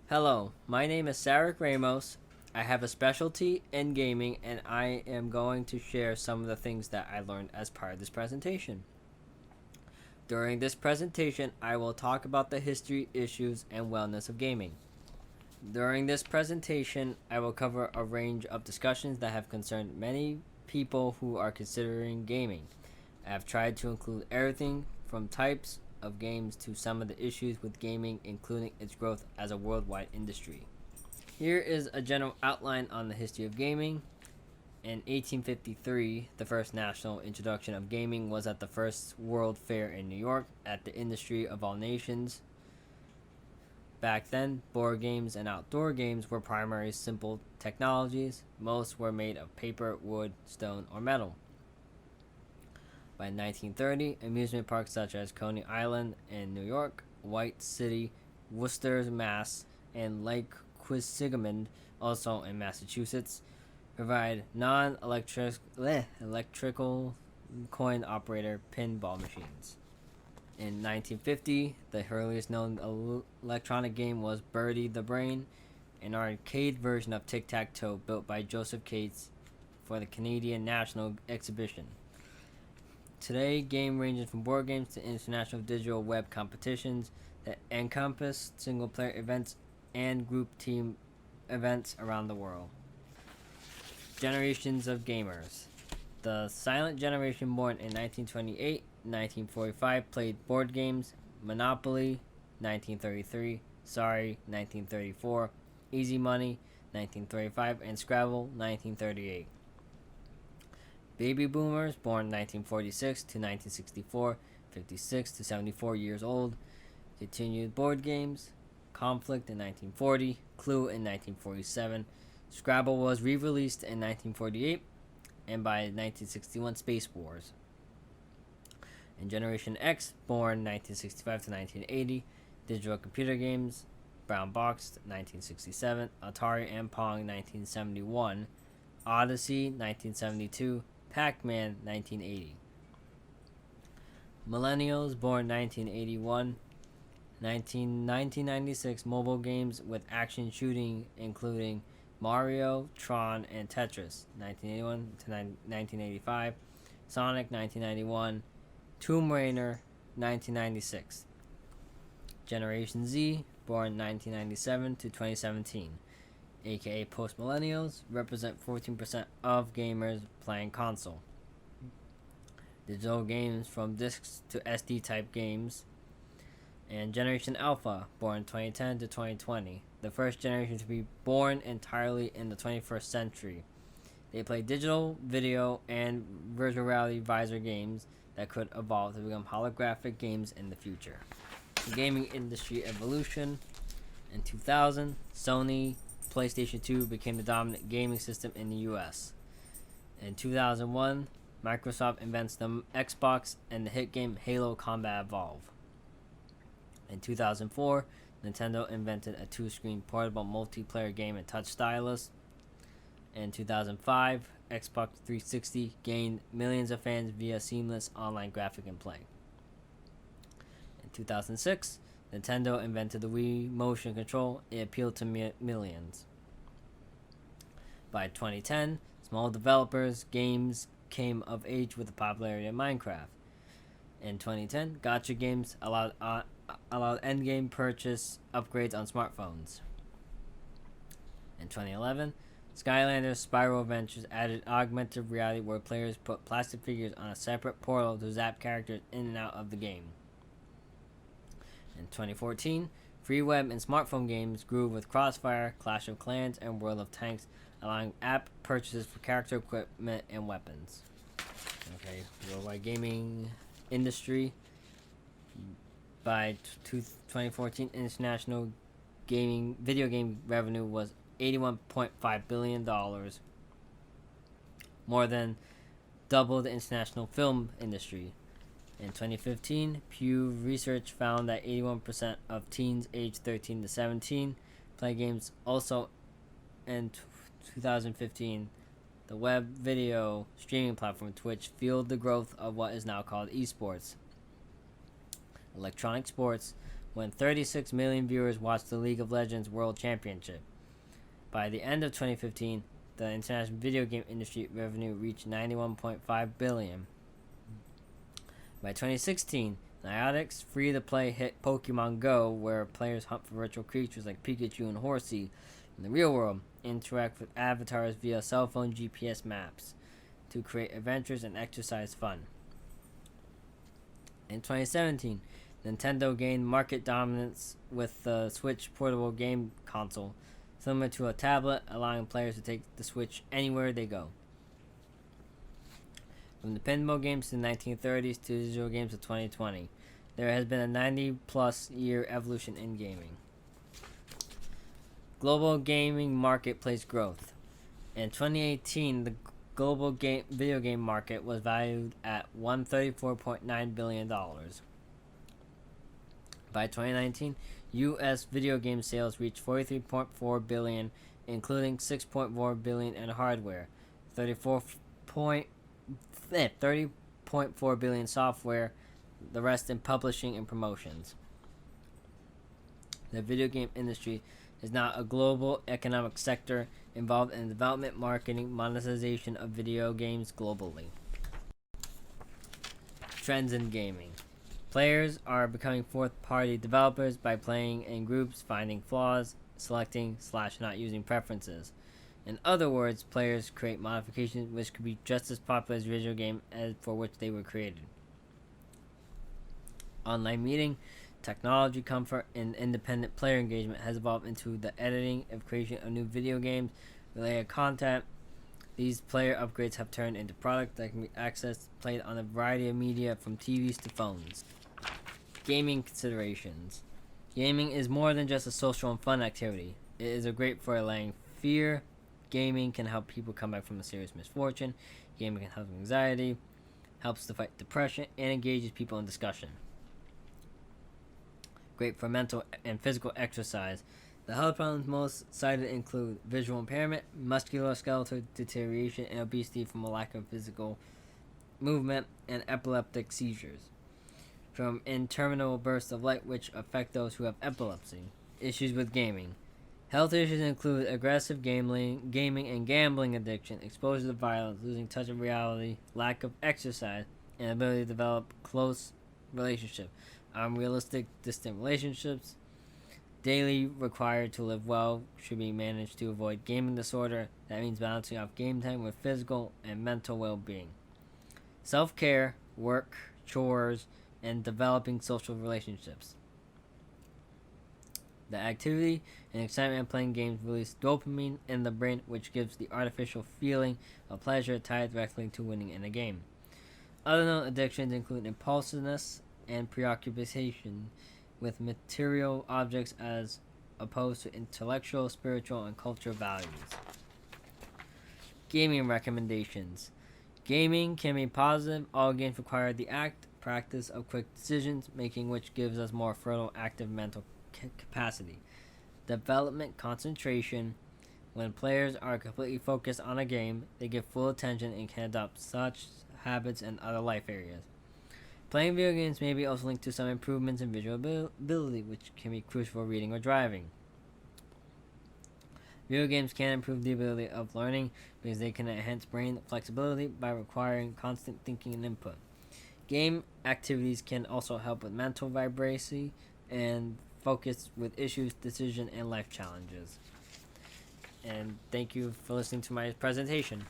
Hello, my name is Sarik Ramos. I have a specialty in gaming and I am going to share some of the things that I learned as part of this presentation. During this presentation, I will talk about the history, issues, and wellness of gaming. During this presentation, I will cover a range of discussions that have concerned many people who are considering gaming. I have tried to include everything from types of games to some of the issues with gaming, including its growth as a worldwide industry. Here is a general outline on the history of gaming. In 1853, the first national introduction of gaming was at the first World Fair in New York at the Industry of All Nations. Back then, board games and outdoor games were primarily simple technologies. Most were made of paper, wood, stone, or metal. By 1930, amusement parks such as Coney Island in New York, White City, Worcester, Mass., and Lake Quisigamond, also in Massachusetts, provide non-electrical coin-operator pinball machines. In 1950, the earliest known electronic game was Birdie the Brain, an arcade version of tic-tac-toe built by Joseph Cates for the Canadian National Exhibition. Today, game ranges from board games to international digital web competitions that encompass single-player events and group team events around the world. Generations of gamers. The silent generation born in 1928-1945 played board games, Monopoly, 1933, Sorry, 1934, Easy Money, 1935, and Scrabble, 1938. Baby boomers born 1946 to 1964, 56 to 74 years old, continued board games, Conflict in 1940, Clue in 1947, Scrabble was re-released in 1948, and by 1961, Space Wars. And Generation X, born 1965 to 1980, digital computer games, Brown Box 1967, Atari and Pong 1971, Odyssey 1972, Pac-Man 1980. Millennials born 1981, 1996 mobile games with action shooting including Mario, Tron, and Tetris 1981 to 1985, Sonic 1991, Tomb Raider 1996. Generation Z born 1997 to 2017, aka post-millennials, represent 14% of gamers playing console. Digital games from discs to SD-type games. And Generation Alpha, born 2010 to 2020, the first generation to be born entirely in the 21st century. They play digital, video, and virtual reality visor games that could evolve to become holographic games in the future. The gaming industry evolution. In 2000, Sony PlayStation 2 became the dominant gaming system in the US. In 2001, Microsoft invents the Xbox and the hit game Halo Combat Evolve. In 2004, Nintendo invented a two-screen portable multiplayer game and touch stylus. In 2005, Xbox 360 gained millions of fans via seamless online graphic and play. In 2006, Nintendo invented the Wii Motion Control. It appealed to millions. By 2010, small developers games came of age with the popularity of Minecraft. In 2010, gacha games allowed endgame purchase upgrades on smartphones. In 2011, Skylanders Spiral Adventures added augmented reality where players put plastic figures on a separate portal to zap characters in and out of the game. In 2014, free web and smartphone games grew with Crossfire, Clash of Clans, and World of Tanks, allowing app purchases for character equipment and weapons. Okay, worldwide gaming industry. By 2014, international video game revenue was $81.5 billion, more than double the international film industry. In 2015, Pew Research found that 81% of teens aged 13 to 17 play games. Also, in 2015, the web video streaming platform Twitch fueled the growth of what is now called esports. Electronic sports when 36 million viewers watched the League of Legends World Championship. By the end of 2015, the international video game industry revenue reached $91.5 billion. By 2016, Niantic's free-to-play hit Pokemon Go, where players hunt for virtual creatures like Pikachu and Horsey in the real world, interact with avatars via cell phone GPS maps to create adventures and exercise fun. In 2017, Nintendo gained market dominance with the Switch portable game console, similar to a tablet, allowing players to take the Switch anywhere they go. From the pinball games to the 1930s to digital games of 2020, there has been a 90-plus year evolution in gaming. Global gaming marketplace growth. In 2018, the global video game market was valued at $134.9 billion. By 2019, U.S. video game sales reached $43.4 billion, including $6.4 billion in hardware, $30.4 billion software, the rest in publishing and promotions. The video game industry is now a global economic sector involved in the development, marketing, monetization of video games globally. Trends in gaming. Players are becoming fourth-party developers by playing in groups, finding flaws, selecting/not using preferences. In other words, players create modifications which could be just as popular as the video game as for which they were created. Online meeting, technology comfort, and independent player engagement has evolved into the editing of creation of new video games, related content. These player upgrades have turned into products that can be accessed, played on a variety of media from TVs to phones. Gaming considerations. Gaming is more than just a social and fun activity. It is great for allaying fear. Gaming can help people come back from a serious misfortune. Gaming can help anxiety, helps to fight depression, and engages people in discussion. Great for mental and physical exercise. The health problems most cited include visual impairment, musculoskeletal deterioration, and obesity from a lack of physical movement, and epileptic seizures from intermittent bursts of light which affect those who have epilepsy. Issues with gaming. Health issues include aggressive gaming and gambling addiction, exposure to violence, losing touch of reality, lack of exercise, and ability to develop close relationships. Unrealistic distant relationships. Daily required to live well should be managed to avoid gaming disorder. That means balancing off game time with physical and mental well-being. Self-care, work, chores, and developing social relationships. The activity and excitement of playing games release dopamine in the brain, which gives the artificial feeling of pleasure tied directly to winning in a game. Other known addictions include impulsiveness and preoccupation with material objects as opposed to intellectual, spiritual, and cultural values. Gaming recommendations. Gaming can be positive. All games require the practice of quick decisions making, which gives us more fertile, active mental capacity. Development concentration. When players are completely focused on a game, they give full attention and can adopt such habits in other life areas. Playing video games may be also linked to some improvements in visual ability, which can be crucial for reading or driving. Video games can improve the ability of learning because they can enhance brain flexibility by requiring constant thinking and input. Game activities can also help with mental vibrancy and focus with issues, decision, and life challenges. And thank you for listening to my presentation.